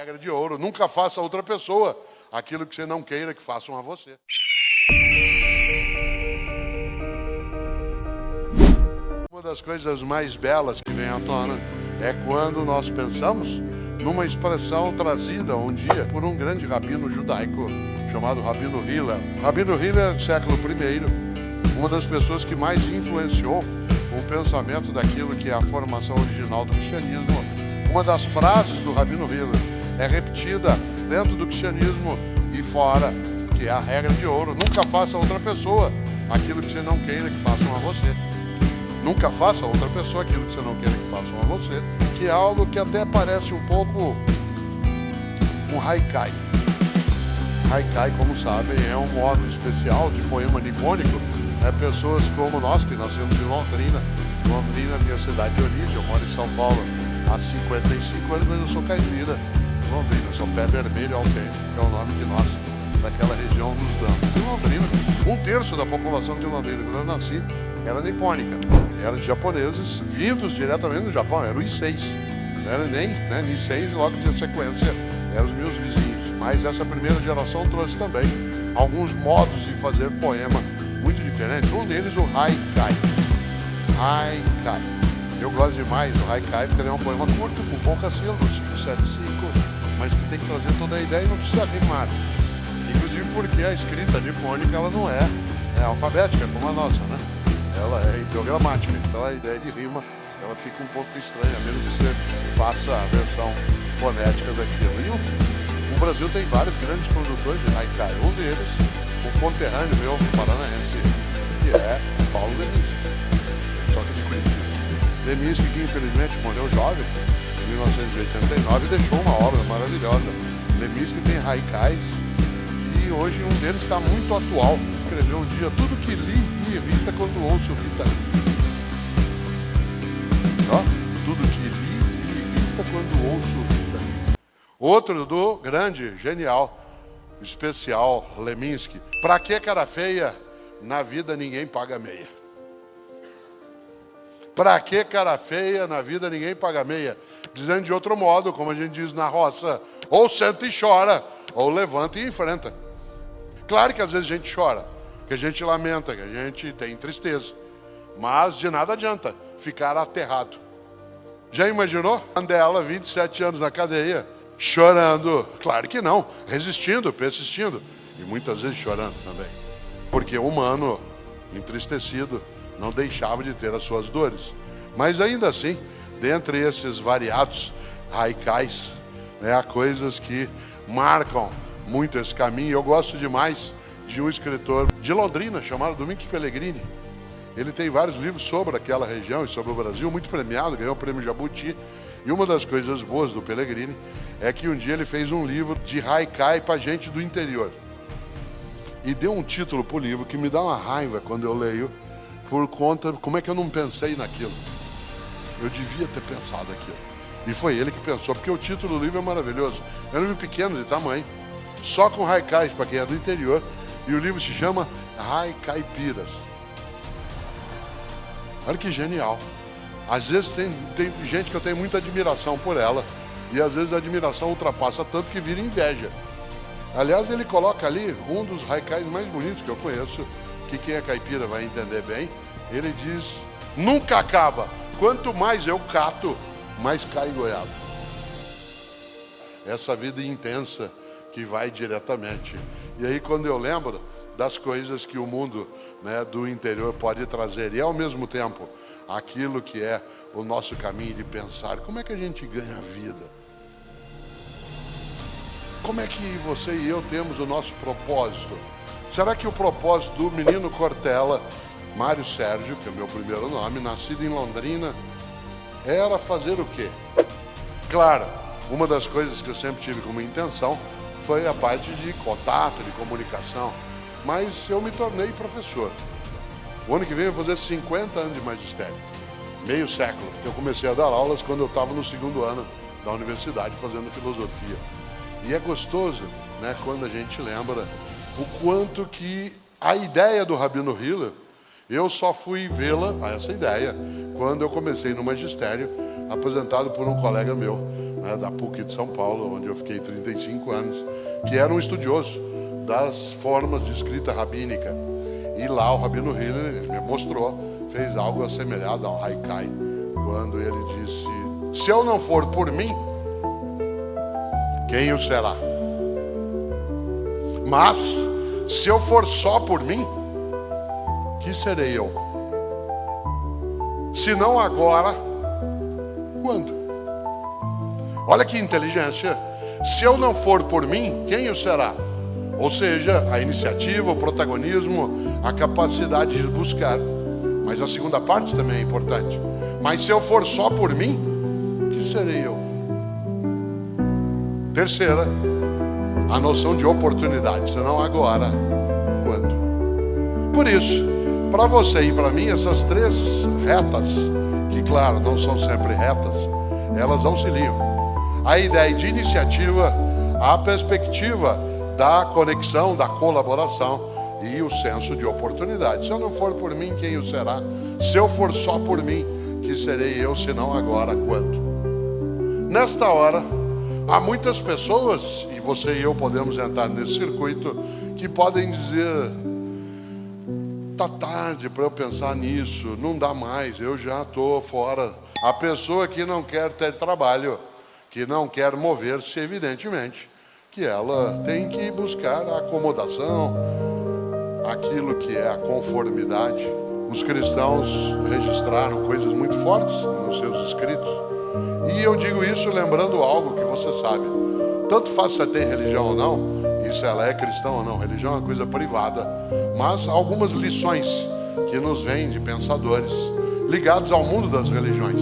regra de ouro: nunca faça a outra pessoa aquilo que você não queira que façam a você. Uma das coisas mais belas que vem à tona é quando nós pensamos numa expressão trazida um dia por um grande rabino judaico chamado Rabino Hillel. Rabino Hillel, século I, uma das pessoas que mais influenciou o pensamento daquilo que é a formação original do cristianismo. Uma das frases do Rabino Hillel é repetida dentro do cristianismo e fora, que é a regra de ouro: nunca faça a outra pessoa aquilo que você não queira que façam a você. Nunca faça a outra pessoa aquilo que você não queira que façam a você, que é algo que até parece um pouco um haikai. Haikai, como sabem, é um modo especial de poema nipônico. Pessoas como nós, que nascemos em Londrina, minha cidade de origem, eu moro em São Paulo há 55 anos, mas eu sou caipira. Londrina, sou pé vermelho autêntico, que é o nome que nós, daquela região, nos damos. Em Londrina, 1/3 da população de Londrina, quando eu nasci, era nipônica. Eram de japoneses vindos diretamente do Japão, eram os Issei. Não era nem Issei, logo de sequência, eram os meus vizinhos. Mas essa primeira geração trouxe também alguns modos de fazer poema muito diferentes. Um deles, o haikai. Haikai. Eu gosto demais do haikai porque ele é um poema curto, com poucas sílabas, 7, 5, mas que tem que trazer toda a ideia e não precisa rimar. Inclusive porque a escrita nipônica, ela não é alfabética como a nossa, né? Ela é ideogramática, então a ideia de rima, ela fica um pouco estranha, a menos que você faça a versão fonética daquilo. E o Brasil tem vários grandes produtores de haikai. Um deles, o conterrâneo meu, paranaense, que é Paulo Leminski, só que de Curitiba. Leminski, que infelizmente morreu jovem, em 1989, e deixou uma obra maravilhosa. Leminski tem haikais e hoje um deles está muito atual. Escreveu um dia: tudo que li me irrita quando ouço Rita Lee. Ó, tudo que li me irrita quando ouço Rita Lee. Outro do grande, genial, especial Leminski: pra que cara feia? Na vida ninguém paga meia. Pra que cara feia? Na vida ninguém paga meia. Dizendo de outro modo, como a gente diz na roça: ou senta e chora, ou levanta e enfrenta. Claro que às vezes a gente chora, que a gente lamenta, que a gente tem tristeza, mas de nada adianta ficar aterrado. Já imaginou? Mandela, 27 anos na cadeia, chorando? Claro que não, resistindo, persistindo, e muitas vezes chorando também, porque o humano entristecido não deixava de ter as suas dores. Mas ainda assim, dentre esses variados haikais, há coisas que marcam muito esse caminho. Eu gosto demais de um escritor de Londrina chamado Domingos Pellegrini. Ele tem vários livros sobre aquela região e sobre o Brasil, muito premiado, ganhou o prêmio Jabuti. E uma das coisas boas do Pellegrini é que um dia ele fez um livro de haikai para gente do interior. E deu um título para o livro que me dá uma raiva quando eu leio, por conta, como é que eu não pensei naquilo? Eu devia ter pensado aquilo. E foi ele que pensou, porque o título do livro é maravilhoso. É um livro pequeno de tamanho, só com haikais para quem é do interior, e o livro se chama Haikaipiras. Olha que genial. Às vezes tem gente que eu tenho muita admiração por ela, e às vezes a admiração ultrapassa tanto que vira inveja. Aliás, ele coloca ali um dos haikais mais bonitos que eu conheço, que quem é caipira vai entender bem. Ele diz: nunca acaba, quanto mais eu cato, mais cai goiaba. Essa vida intensa que vai diretamente. E aí, quando eu lembro das coisas que o mundo do interior pode trazer, e ao mesmo tempo aquilo que é o nosso caminho de pensar, como é que a gente ganha vida? Como é que você e eu temos o nosso propósito? Será que o propósito do menino Cortella, Mário Sérgio, que é o meu primeiro nome, nascido em Londrina, era fazer o quê? Claro, uma das coisas que eu sempre tive como intenção foi a parte de contato, de comunicação, mas eu me tornei professor. O ano que vem eu vou fazer 50 anos de magistério, meio século. Eu comecei a dar aulas quando eu estava no 2º ano da universidade, fazendo filosofia. E é gostoso, quando a gente lembra o quanto que a ideia do Rabino Hillel, eu só fui vê-la, essa ideia, quando eu comecei no magistério, apresentado por um colega meu, né, da PUC de São Paulo, onde eu fiquei 35 anos, que era um estudioso das formas de escrita rabínica. E lá o Rabino Hillel me mostrou, fez algo assemelhado ao Haikai, quando ele disse: se eu não for por mim, quem o será? Mas se eu for só por mim, que serei eu? Se não agora, quando? Olha que inteligência. Se eu não for por mim, quem o será? Ou seja, a iniciativa, o protagonismo, a capacidade de buscar. Mas a segunda parte também é importante. Mas se eu for só por mim, que serei eu? Terceira, a noção de oportunidade. Se não agora, quando? Por isso, para você e para mim, essas três retas, que claro, não são sempre retas, elas auxiliam. A ideia de iniciativa, a perspectiva da conexão, da colaboração e o senso de oportunidade. Se eu não for por mim, quem o será? Se eu for só por mim, que serei eu, se não agora, quando? Nesta hora, há muitas pessoas, e você e eu podemos entrar nesse circuito, que podem dizer: tá tarde para eu pensar nisso, não dá mais, eu já estou fora. A pessoa que não quer ter trabalho, que não quer mover-se, evidentemente, que ela tem que buscar a acomodação, aquilo que é a conformidade. Os cristãos registraram coisas muito fortes nos seus escritos. E eu digo isso lembrando algo que você sabe. Tanto faz se você tem religião ou não, e se ela é cristã ou não, religião é uma coisa privada. Mas algumas lições que nos vêm de pensadores ligados ao mundo das religiões.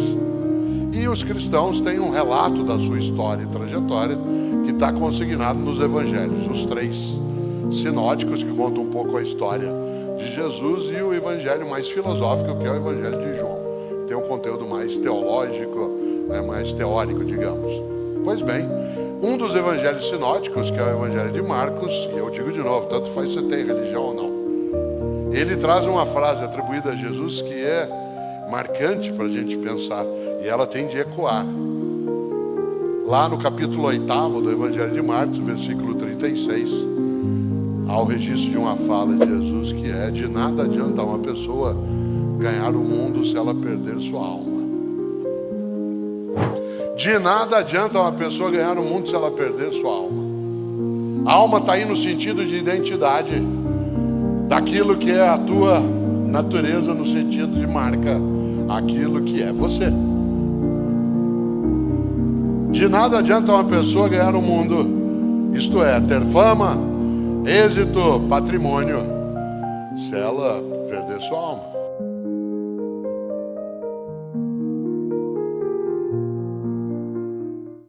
E os cristãos têm um relato da sua história e trajetória que está consignado nos evangelhos. Os três sinóticos, que contam um pouco a história de Jesus, e o evangelho mais filosófico, que é o evangelho de João. Tem um conteúdo mais teológico, né, mais teórico, digamos. Pois bem, um dos evangelhos sinóticos, que é o evangelho de Marcos, e eu digo de novo, tanto faz se você tem religião ou não, ele traz uma frase atribuída a Jesus que é marcante para a gente pensar, e ela tem de ecoar. Lá no capítulo 8º do evangelho de Marcos, versículo 36, há o registro de uma fala de Jesus que é: de nada adianta uma pessoa ganhar o mundo se ela perder sua alma. De nada adianta uma pessoa ganhar o mundo se ela perder sua alma. A alma está aí no sentido de identidade, daquilo que é a tua natureza, no sentido de marca aquilo que é você. De nada adianta uma pessoa ganhar o mundo, isto é, ter fama, êxito, patrimônio, se ela perder sua alma.